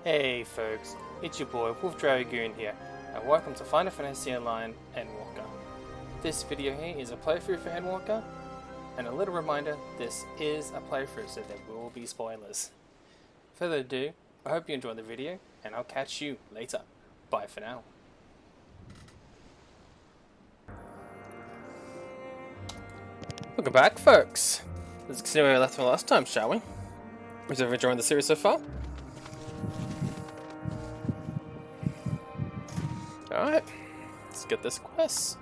Hey folks, it's your boy WOLFDRAGOON here, and welcome to Final Fantasy Online Endwalker. This video here is a playthrough for Endwalker, and a little reminder, this is a playthrough so there will be spoilers. Further ado, I hope you enjoyed the video, and I'll catch you later. Bye for now. Welcome back folks! Let's continue where we left off last time, shall we? Was everyone enjoying the series so far? Alright, let's get this quest.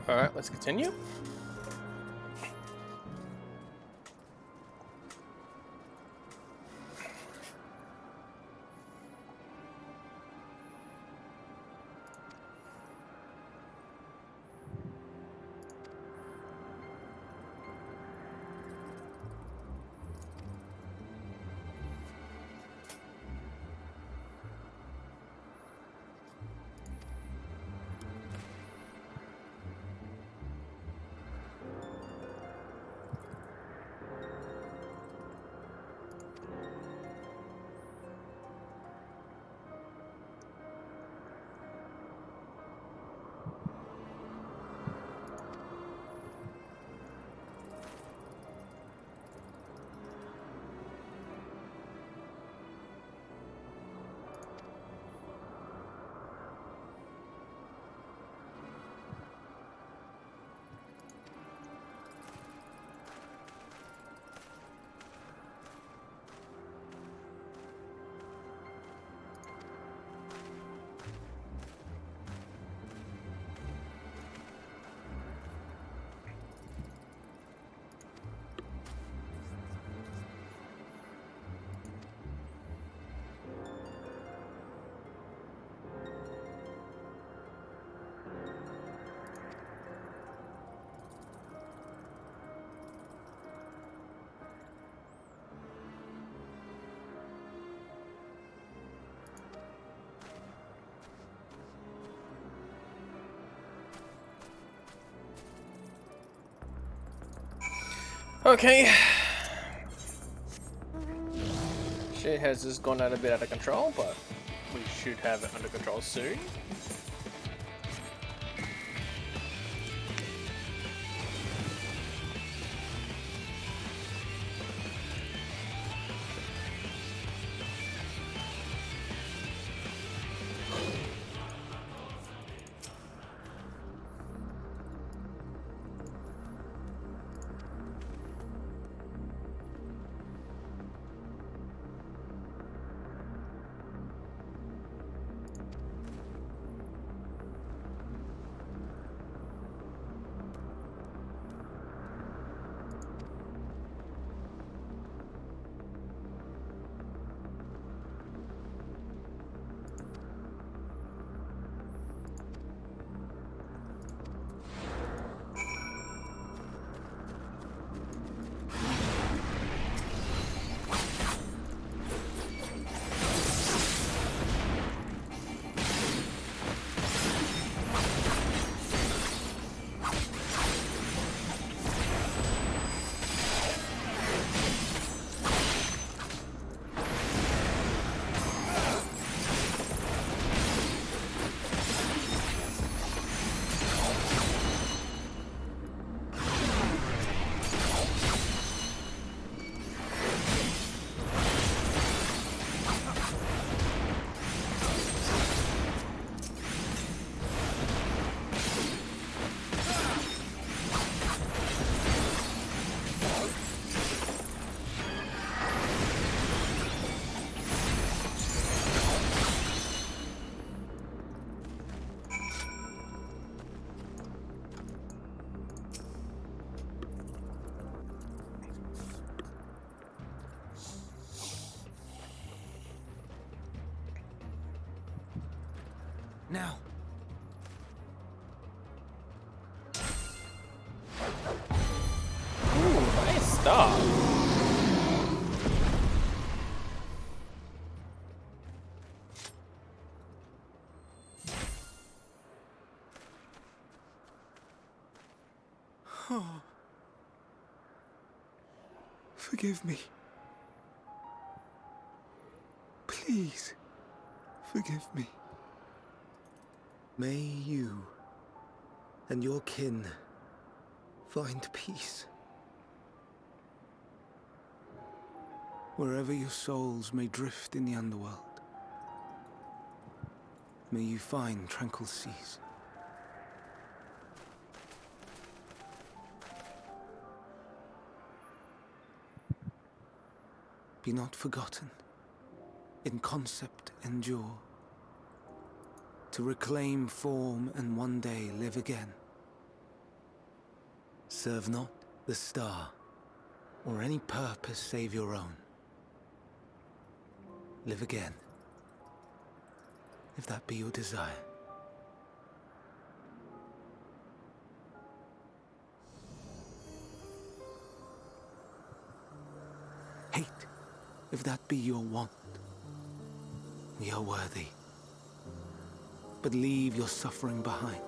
Alright, let's continue. Okay. Shit has just gone out a bit out of control, but we should have it under control soon. Now. Ooh, nice start. Oh. Forgive me. Please, forgive me. May you and your kin find peace. Wherever your souls may drift in the underworld, may you find tranquil seas. Be not forgotten, in concept endure, to reclaim form and one day live again. Serve not the star, or any purpose save your own. Live again, if that be your desire. Hate, if that be your want. We are worthy. But leave your suffering behind.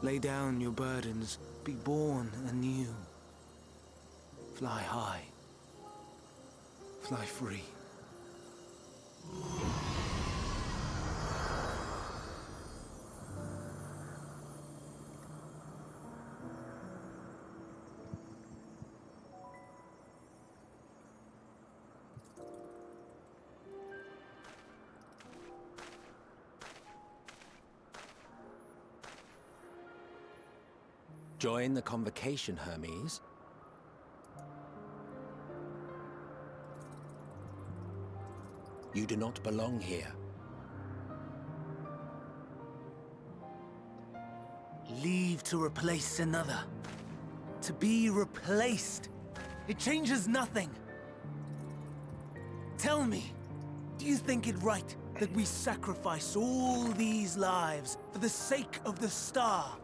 Lay down your burdens, be born anew. Fly high, fly free. Join the convocation, Hermes. You do not belong here. Leave to replace another. To be replaced. It changes nothing. Tell me, do you think it right that we sacrifice all these lives for the sake of the star?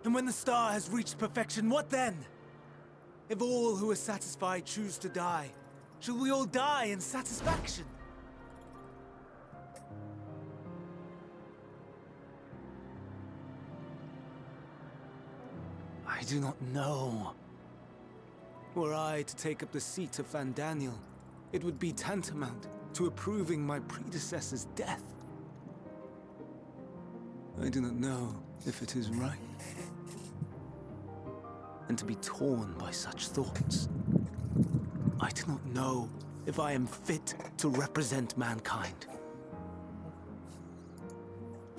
And when the star has reached perfection, what then? If all who are satisfied choose to die, shall we all die in satisfaction? I do not know. Were I to take up the seat of Fandaniel, it would be tantamount to approving my predecessor's death. I do not know if it is right. And to be torn by such thoughts, I do not know if I am fit to represent mankind.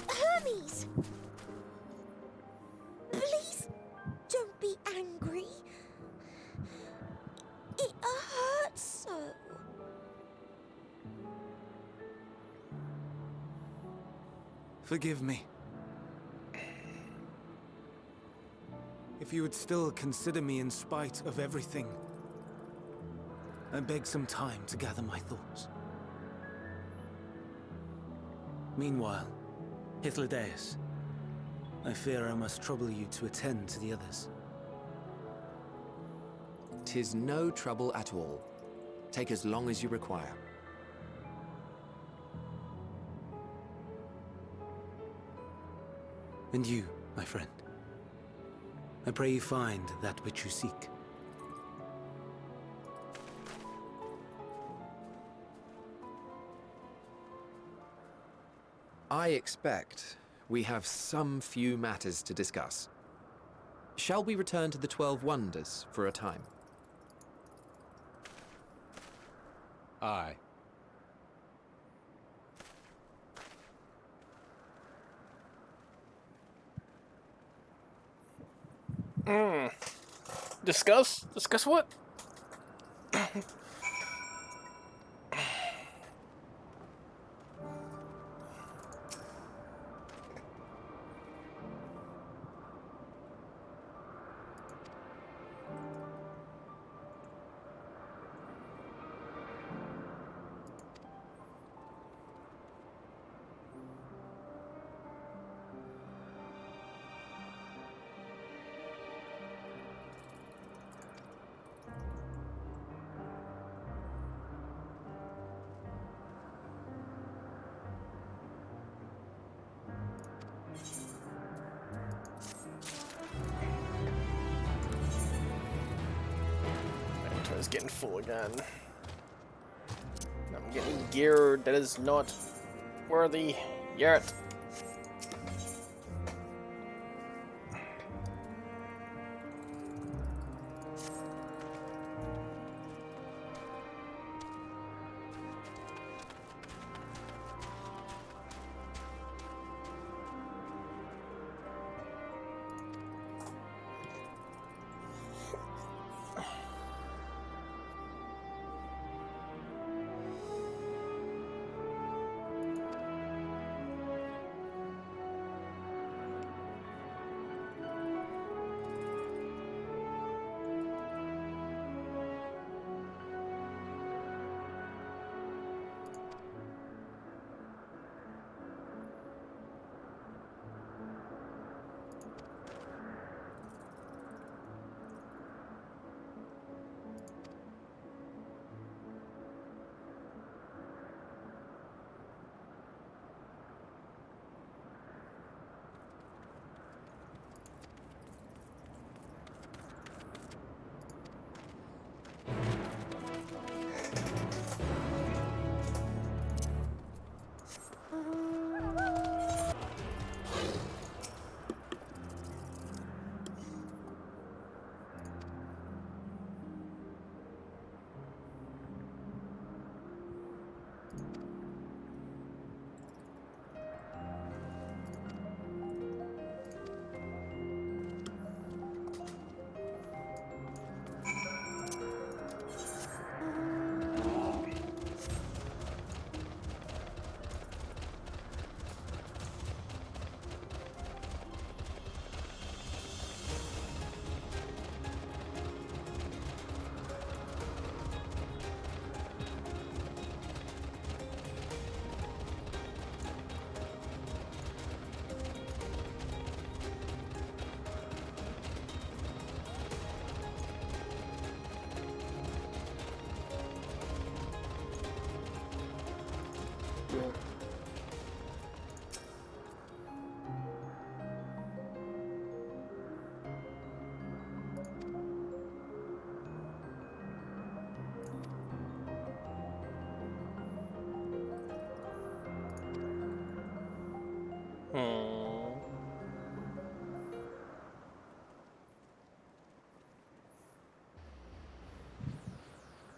Hermes! Please don't be angry. It hurts so. Forgive me. If you would still consider me in spite of everything, I beg some time to gather my thoughts. Meanwhile, Hythlodaeus, I fear I must trouble you to attend to the others. 'Tis no trouble at all. Take as long as you require. And you, my friend, I pray you find that which you seek. I expect we have some few matters to discuss. Shall we return to the 12 Wonders for a time? Aye. Discuss? Discuss what? is getting full again. I'm getting gear that is not worthy yet.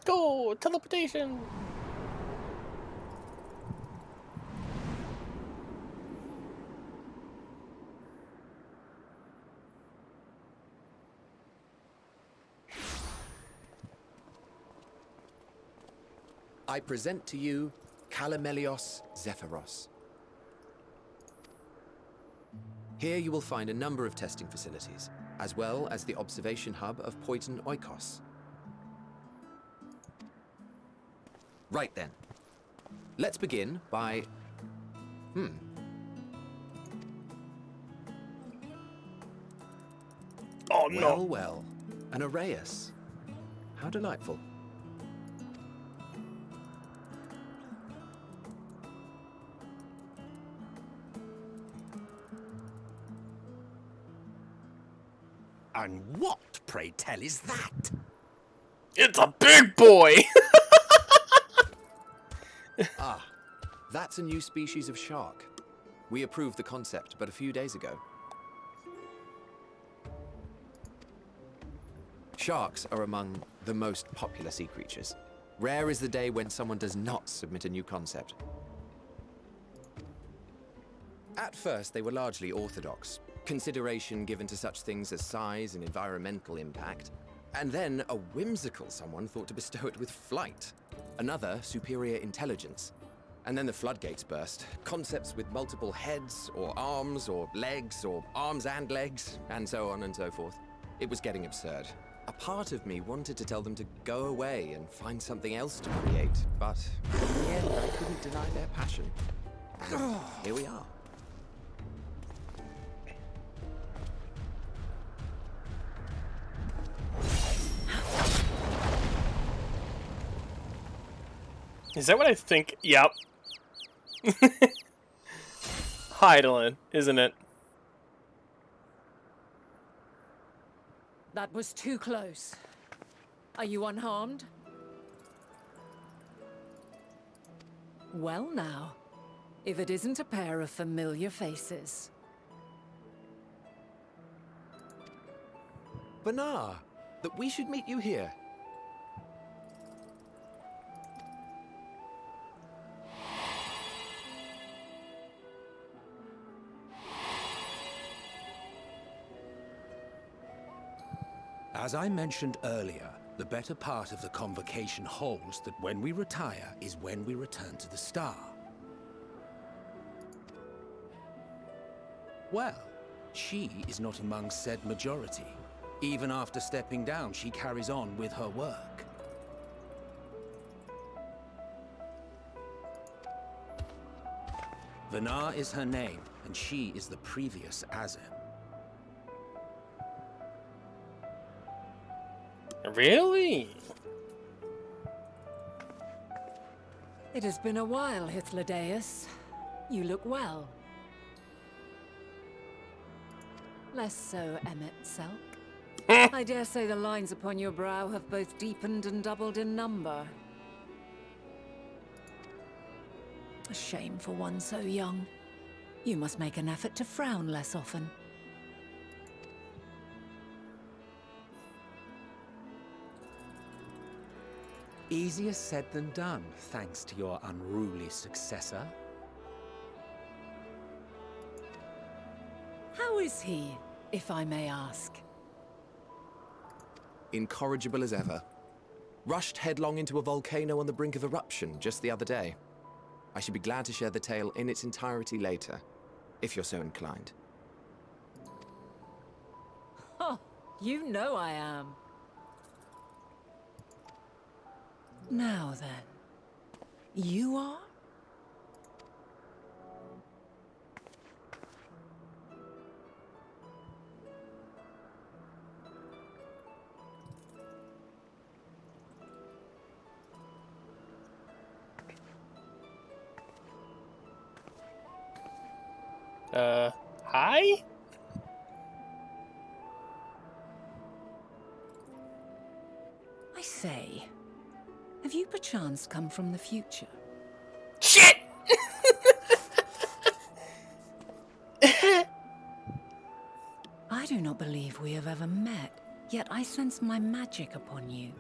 Go! Teleportation! I present to you Calamelios Zephyros. Here you will find a number of testing facilities, as well as the observation hub of Poiton Oikos. Right then. Let's begin by... Oh no! Well, well. An Arraius. How delightful. And what, pray tell, is that? It's a big boy! Ah, that's a new species of shark. We approved the concept but a few days ago. Sharks are among the most popular sea creatures. Rare is the day when someone does not submit a new concept. At first, they were largely orthodox, consideration given to such things as size and environmental impact, and then a whimsical someone thought to bestow it with flight, another superior intelligence. And then the floodgates burst. Concepts with multiple heads, or arms and legs, and so on and so forth. It was getting absurd. A part of me wanted to tell them to go away and find something else to create, but in the end, I couldn't deny their passion. And here we are. Is that what I think? Yep. Heidelin, isn't it? That was too close. Are you unharmed? Well now, if it isn't a pair of familiar faces. Banar, that we should meet you here. As I mentioned earlier, the better part of the convocation holds that when we retire is when we return to the star. Well, she is not among said majority. Even after stepping down, she carries on with her work. Vanar is her name, and she is the previous Azem. Really? It has been a while, Hythlodaeus. You look well. Less so, Emmet Selk. I dare say the lines upon your brow have both deepened and doubled in number. A shame for one so young. You must make an effort to frown less often. Easier said than done, thanks to your unruly successor. How is he, if I may ask? Incorrigible as ever. Rushed headlong into a volcano on the brink of eruption just the other day. I should be glad to share the tale in its entirety later, if you're so inclined. Oh, you know I am. Now then, you are? Hi? I say, have you perchance come from the future? Shit! I do not believe we have ever met, yet I sense my magic upon you.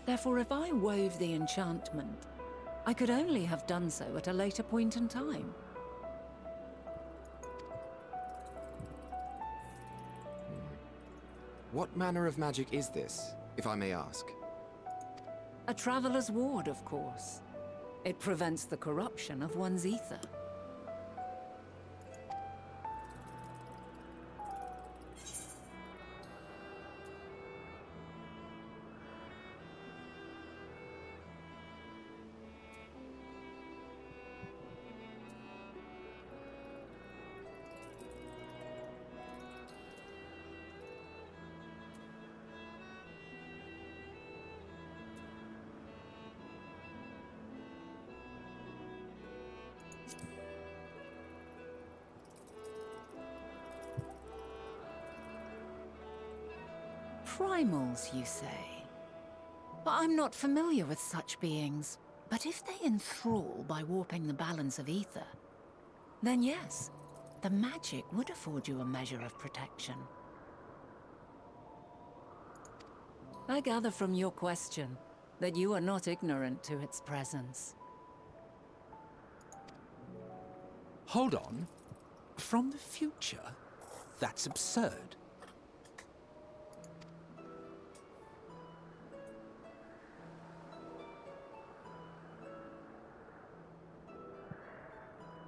Therefore, if I wove the enchantment, I could only have done so at a later point in time. What manner of magic is this, if I may ask? A traveler's ward, of course. It prevents the corruption of one's ether. Primals, you say? But I'm not familiar with such beings. But if they enthrall by warping the balance of ether, then yes, the magic would afford you a measure of protection. I gather from your question that you are not ignorant to its presence. Hold on. From the future? That's absurd.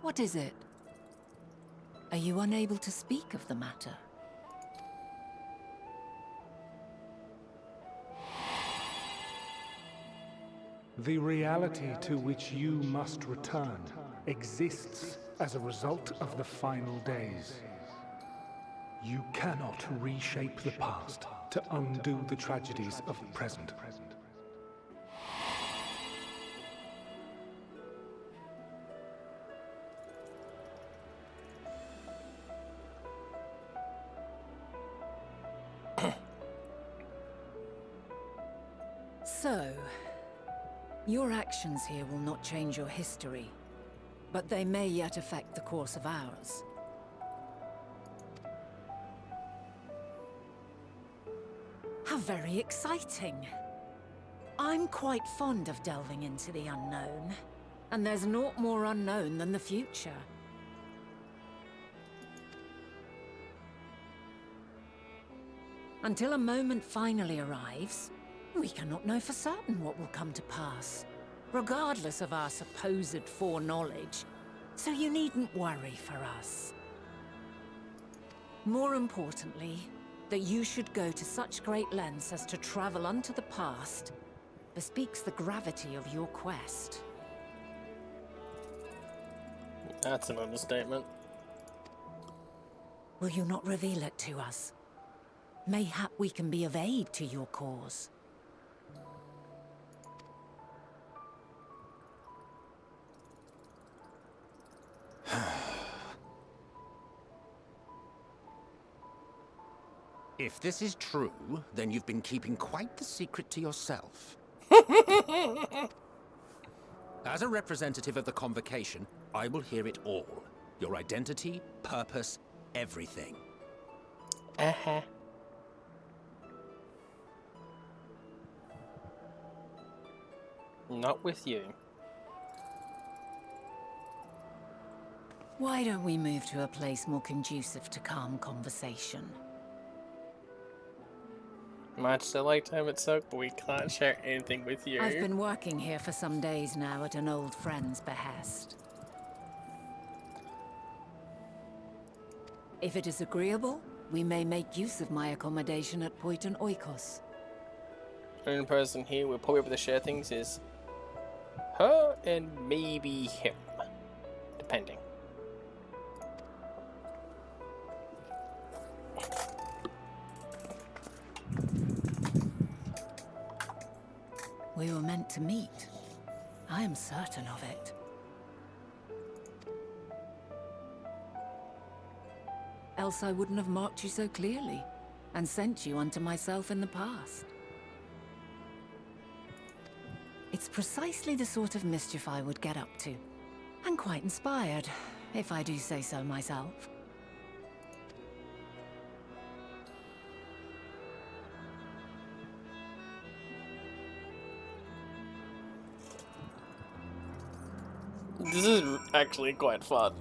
What is it? Are you unable to speak of the matter? The reality to which you must return exists as a result of the final days. You cannot reshape the past to undo the tragedies of the present. Your actions here will not change your history, but they may yet affect the course of ours. How very exciting! I'm quite fond of delving into the unknown, and there's naught more unknown than the future. Until a moment finally arrives, we cannot know for certain what will come to pass, regardless of our supposed foreknowledge, so you needn't worry for us. More importantly, that you should go to such great lengths as to travel unto the past bespeaks the gravity of your quest. That's an understatement. Will you not reveal it to us? Mayhap we can be of aid to your cause. If this is true, then you've been keeping quite the secret to yourself. As a representative of the Convocation, I will hear it all. Your identity, purpose, everything. Uh-huh. Not with you. Why don't we move to a place more conducive to calm conversation? Much still like to have it soaked, but we can't share anything with you. I've been working here for some days now at an old friend's behest. If it is agreeable, we may make use of my accommodation at Poiton Oikos. The only person here we'll probably be able to share things is her and maybe him, depending. We were meant to meet. I am certain of it. Else I wouldn't have marked you so clearly, and sent you unto myself in the past. It's precisely the sort of mischief I would get up to, and quite inspired, if I do say so myself. This is actually quite fun.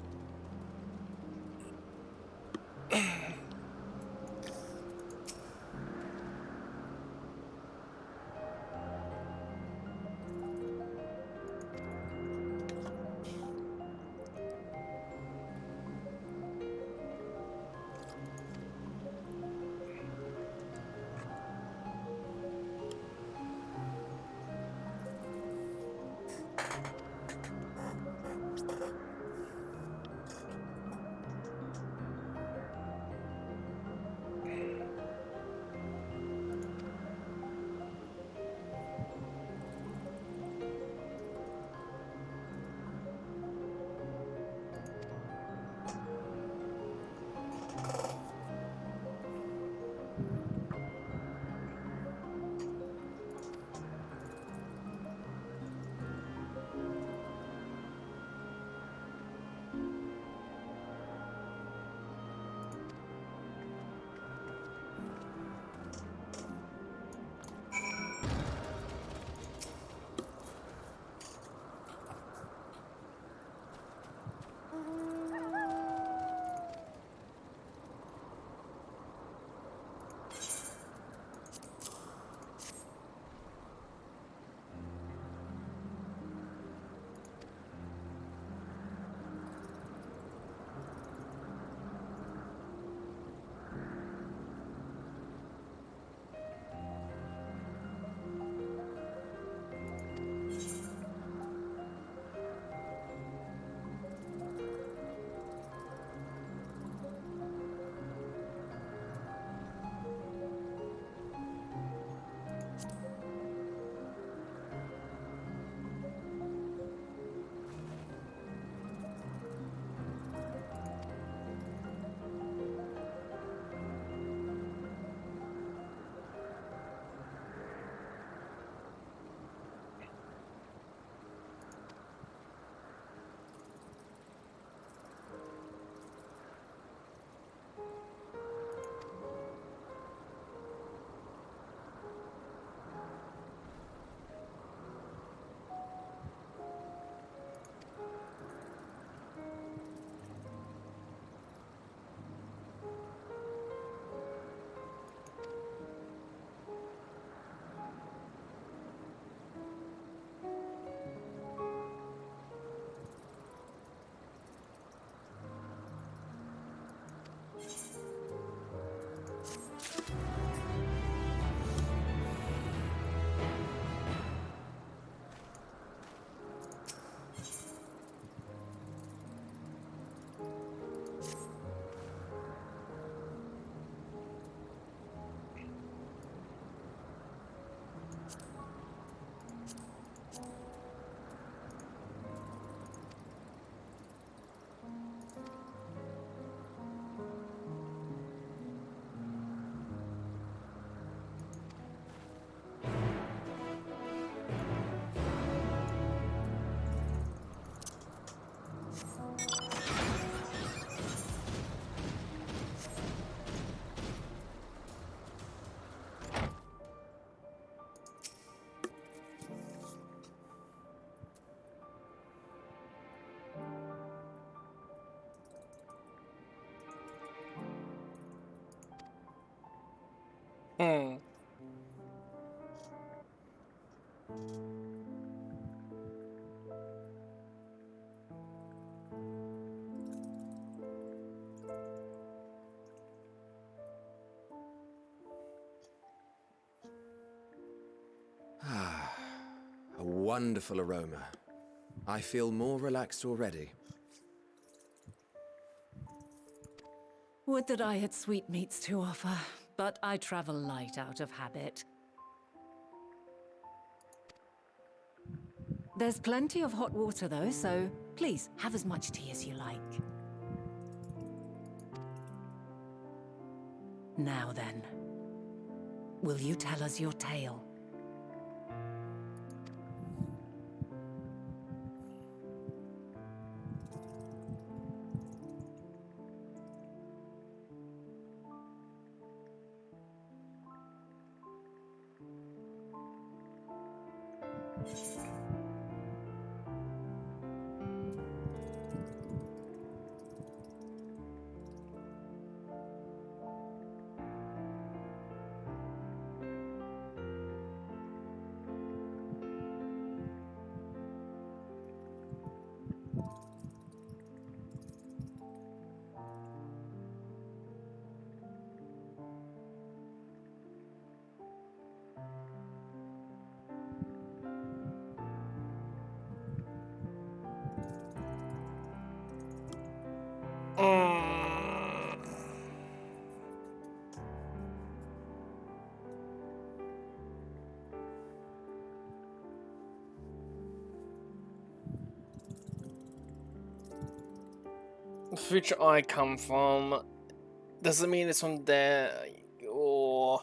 Hmm. A wonderful aroma. I feel more relaxed already. Would that I had sweetmeats to offer, but I travel light out of habit. There's plenty of hot water though, so please have as much tea as you like. Now then, will you tell us your tale? The future I come from doesn't mean it's from there, or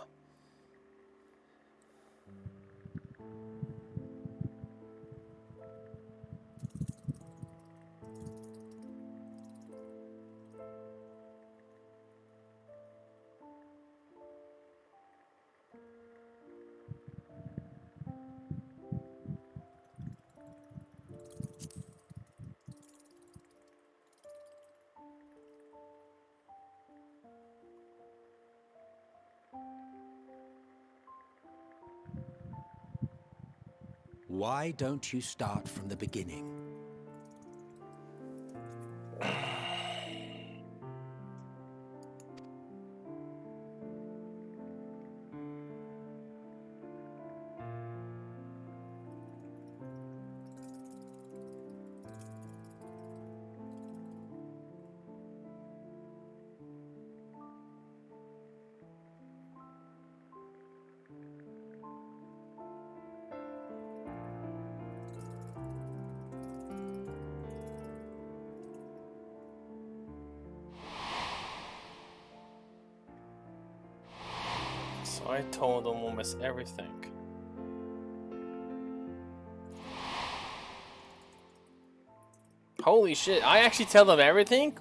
Why don't you start from the beginning? so I told them almost everything. Holy shit, I actually tell them everything?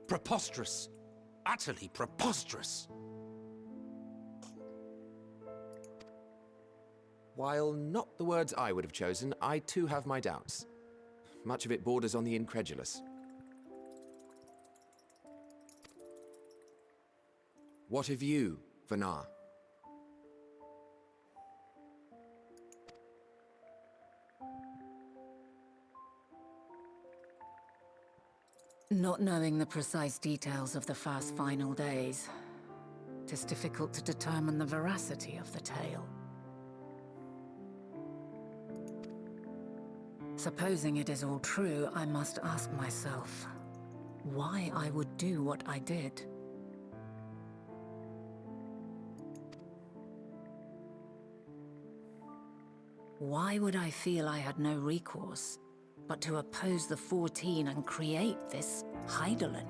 Preposterous! Utterly preposterous! While not the words I would have chosen, I too have my doubts. Much of it borders on the incredulous. What of you, Vanar? Not knowing the precise details of the first final days, it is difficult to determine the veracity of the tale. Supposing it is all true, I must ask myself why I would do what I did. Why would I feel I had no recourse but to oppose the 14 and create this Hydaelyn.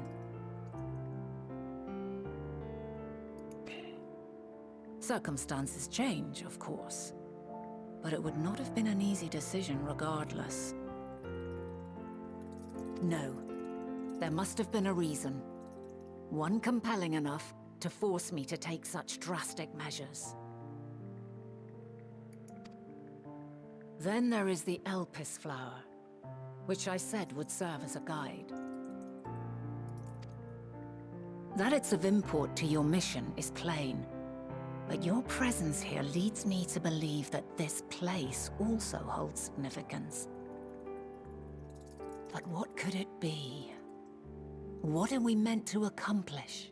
Circumstances change, of course, but it would not have been an easy decision regardless. No, there must have been a reason. One compelling enough to force me to take such drastic measures. Then there is the Elpis flower, which I said would serve as a guide. That it's of import to your mission is plain, but your presence here leads me to believe that this place also holds significance. But what could it be? What are we meant to accomplish?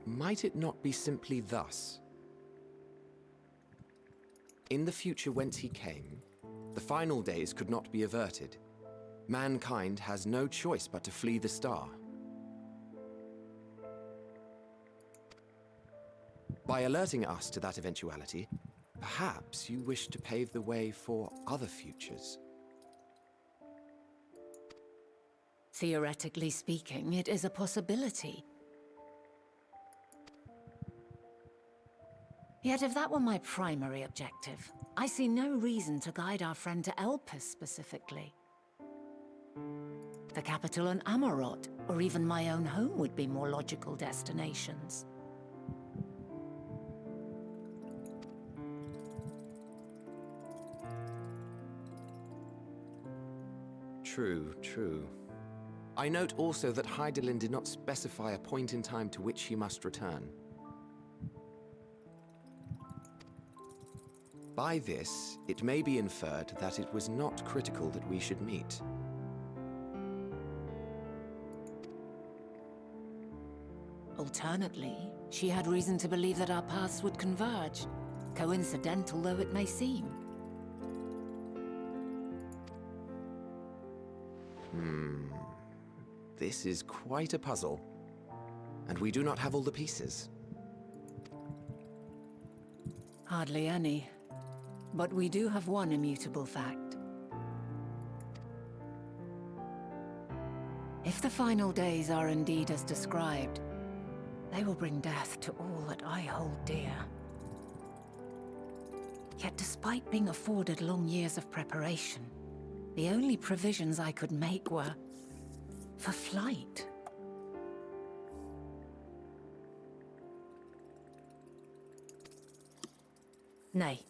Might it not be simply thus? In the future whence he came, the final days could not be averted. Mankind has no choice but to flee the star. By alerting us to that eventuality, perhaps you wish to pave the way for other futures. Theoretically speaking, it is a possibility. Yet if that were my primary objective, I see no reason to guide our friend to Elpis specifically. The capital and Amarot, or even my own home would be more logical destinations. True, true. I note also that Hydaelyn did not specify a point in time to which he must return. By this, it may be inferred that it was not critical that we should meet. Alternately, she had reason to believe that our paths would converge, coincidental though it may seem. This is quite a puzzle, and we do not have all the pieces. Hardly any. But we do have one immutable fact. If the final days are indeed as described, they will bring death to all that I hold dear. Yet despite being afforded long years of preparation, the only provisions I could make were for flight. Nay,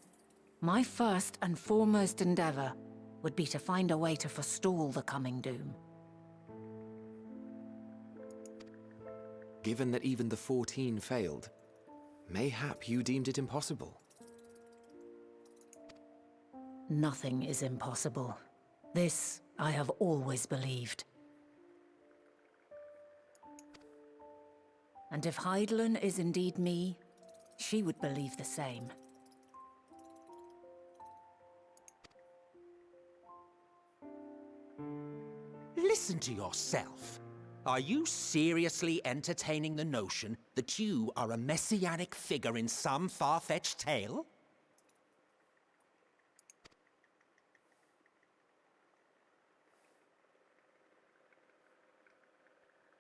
my first and foremost endeavor would be to find a way to forestall the coming doom. Given that even the 14 failed, mayhap you deemed it impossible. Nothing is impossible. This I have always believed. And if Hydaelyn is indeed me, she would believe the same. Listen to yourself. Are you seriously entertaining the notion that you are a messianic figure in some far-fetched tale?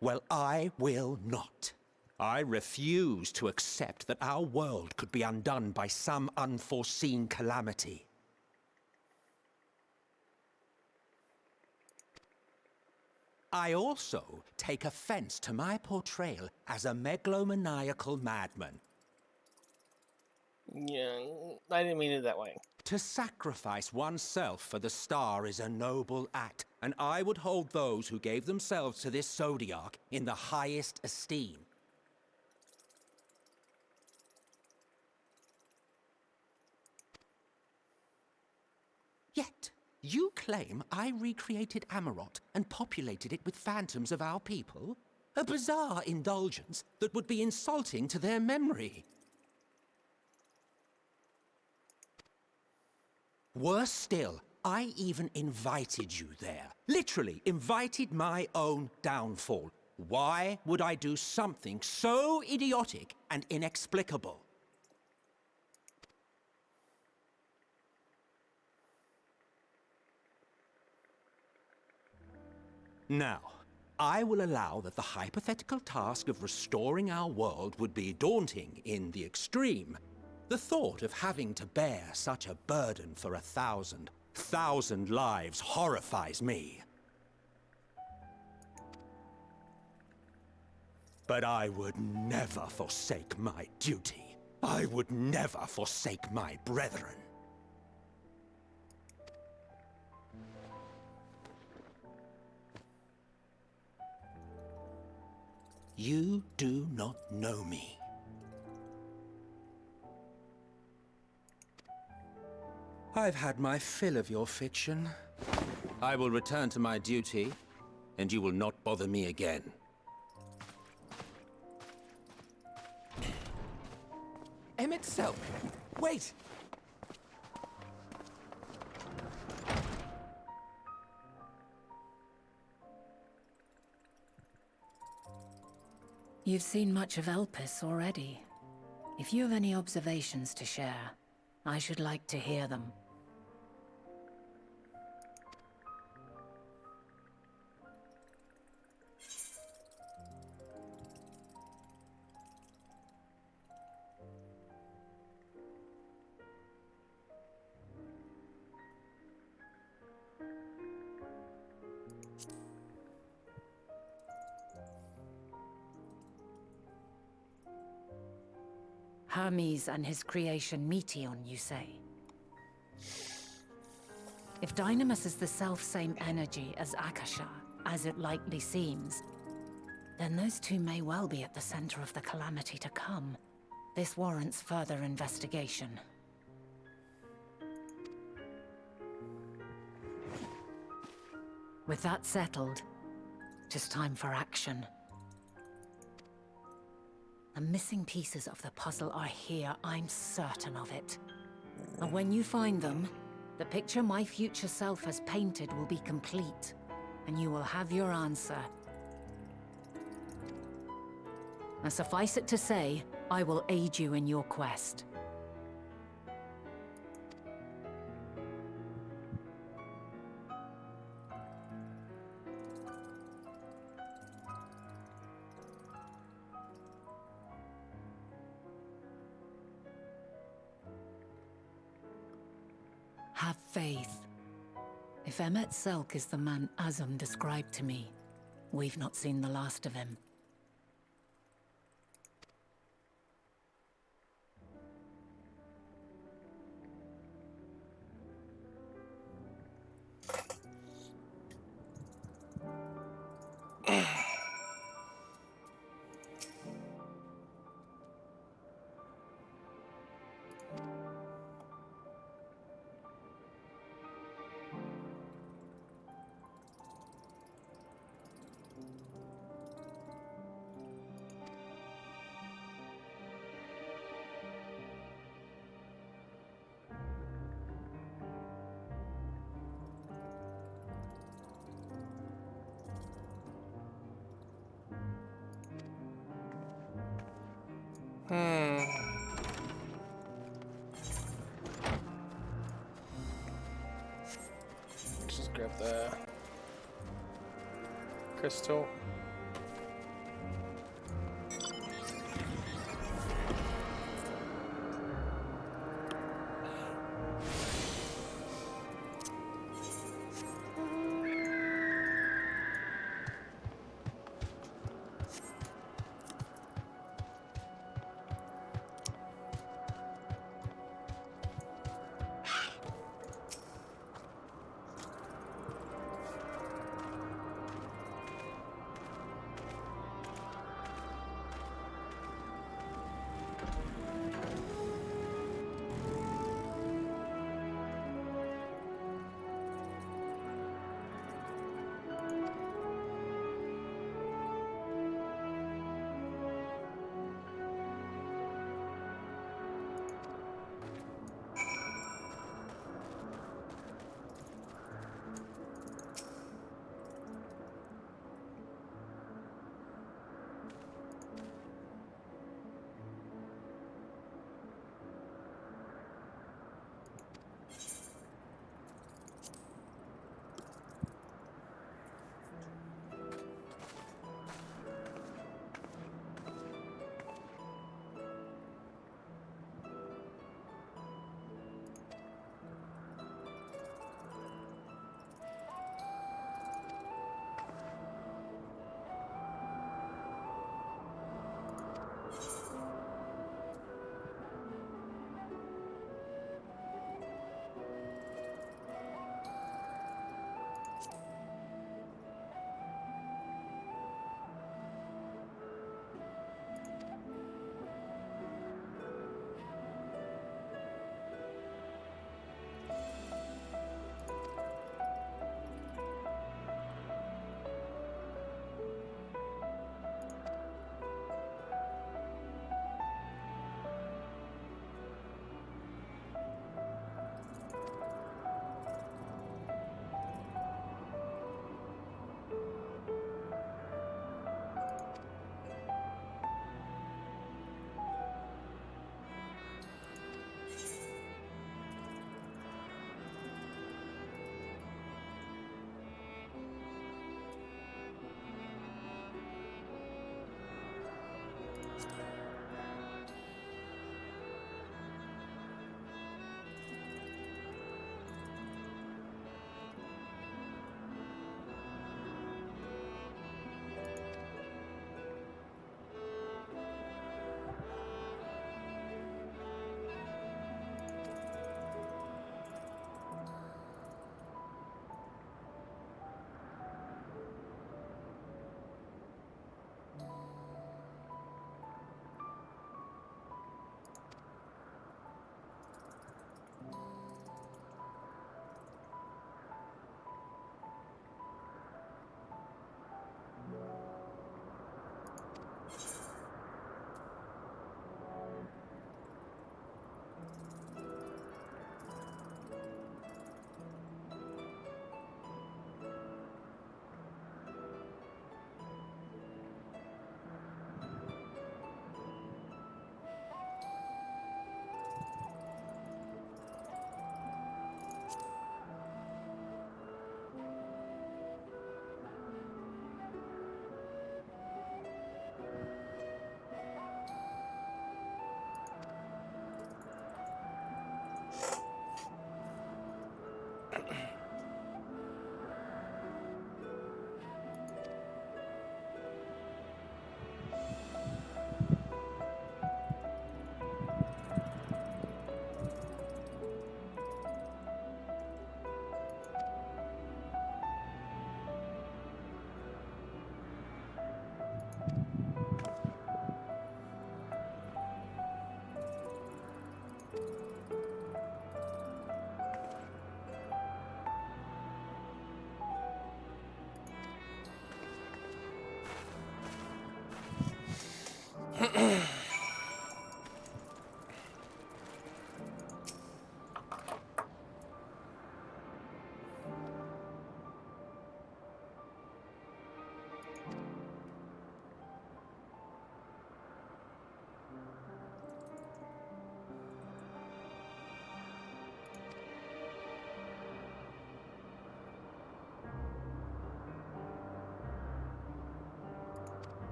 Well, I will not. I refuse to accept that our world could be undone by some unforeseen calamity. I also take offense to my portrayal as a megalomaniacal madman. Yeah, I didn't mean it that way. To sacrifice oneself for the star is a noble act, and I would hold those who gave themselves to this zodiac in the highest esteem. Yet, you claim I recreated Amarot and populated it with phantoms of our people? A bizarre indulgence that would be insulting to their memory. Worse still, I even invited you there. Literally invited my own downfall. Why would I do something so idiotic and inexplicable? Now, I will allow that the hypothetical task of restoring our world would be daunting in the extreme. The thought of having to bear such a burden for 1,000 lives horrifies me. But I would never forsake my duty. I would never forsake my brethren. You do not know me. I've had my fill of your fiction. I will return to my duty, and you will not bother me again. Emmett Selk! Wait! You've seen much of Elpis already. If you have any observations to share, I should like to hear them. Hermes and his creation Meteon, you say? If Dynamis is the self-same energy as Akasha, as it likely seems, then those two may well be at the center of the calamity to come. This warrants further investigation. With that settled, it is time for action. The missing pieces of the puzzle are here, I'm certain of it. And when you find them, the picture my future self has painted will be complete, and you will have your answer. And suffice it to say, I will aid you in your quest. Have faith. If Emmett Selk is the man Azum described to me, we've not seen the last of him. Just grab the crystal.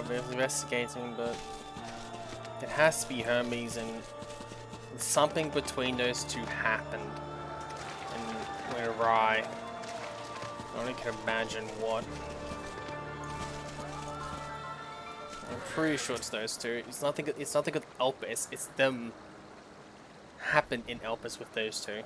We're investigating, but it has to be Hermes, and something between those two happened, and went awry. I only can imagine what. I'm pretty sure it's those two. It's nothing. It's nothing with Elpis. It's them. Happened in Elpis with those two.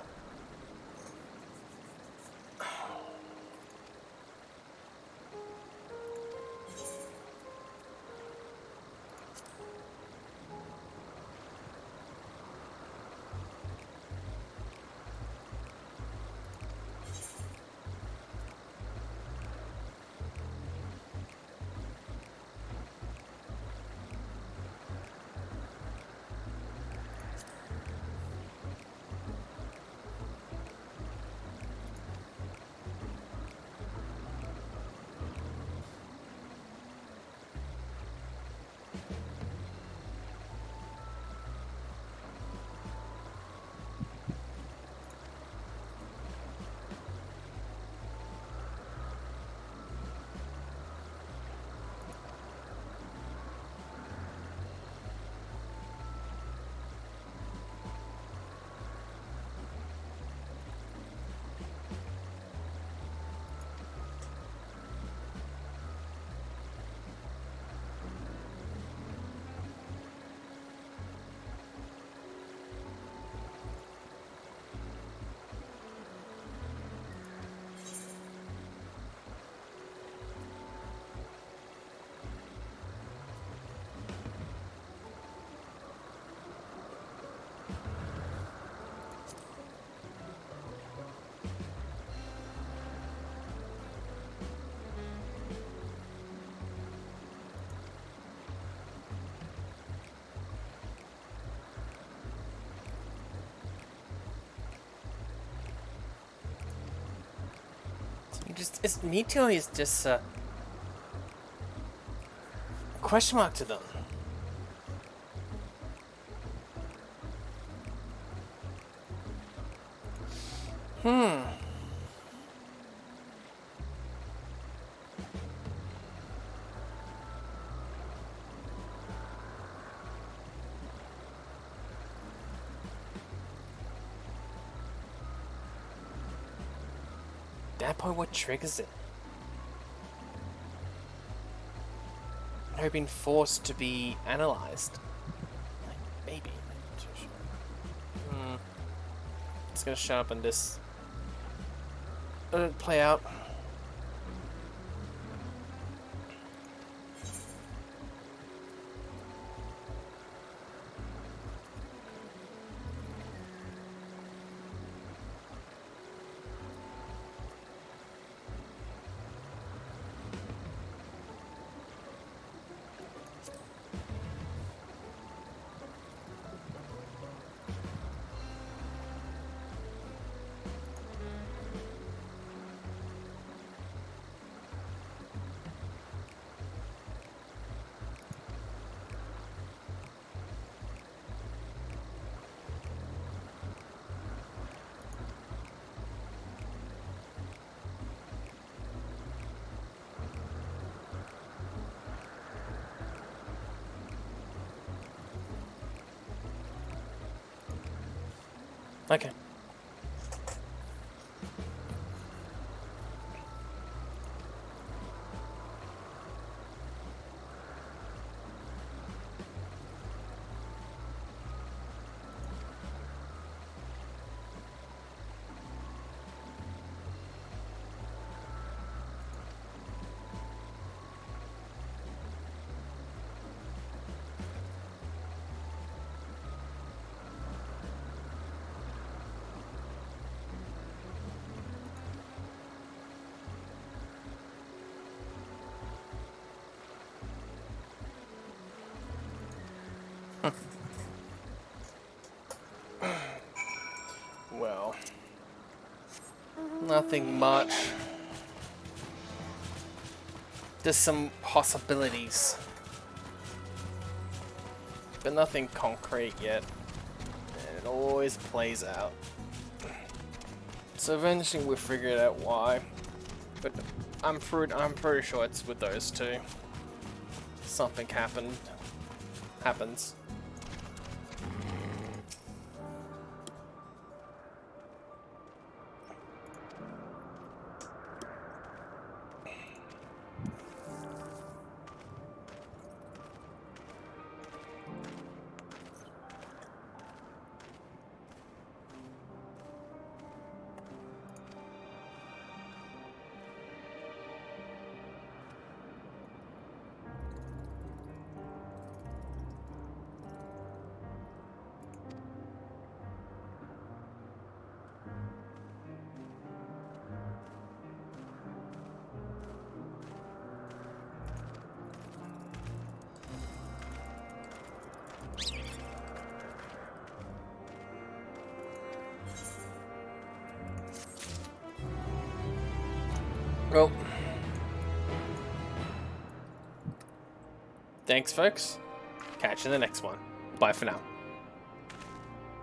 Meteor is just a question mark to them. That point, what triggers it? Have been forced to be analyzed. Like, maybe. It's gonna show up in this. Let it play out. Okay. Well, nothing much. There's some possibilities, but nothing concrete yet. And it always plays out. So eventually we'll figure out why. But I'm pretty sure it's with those two. Something happens. Well, thanks folks. Catch you in the next one. Bye for now.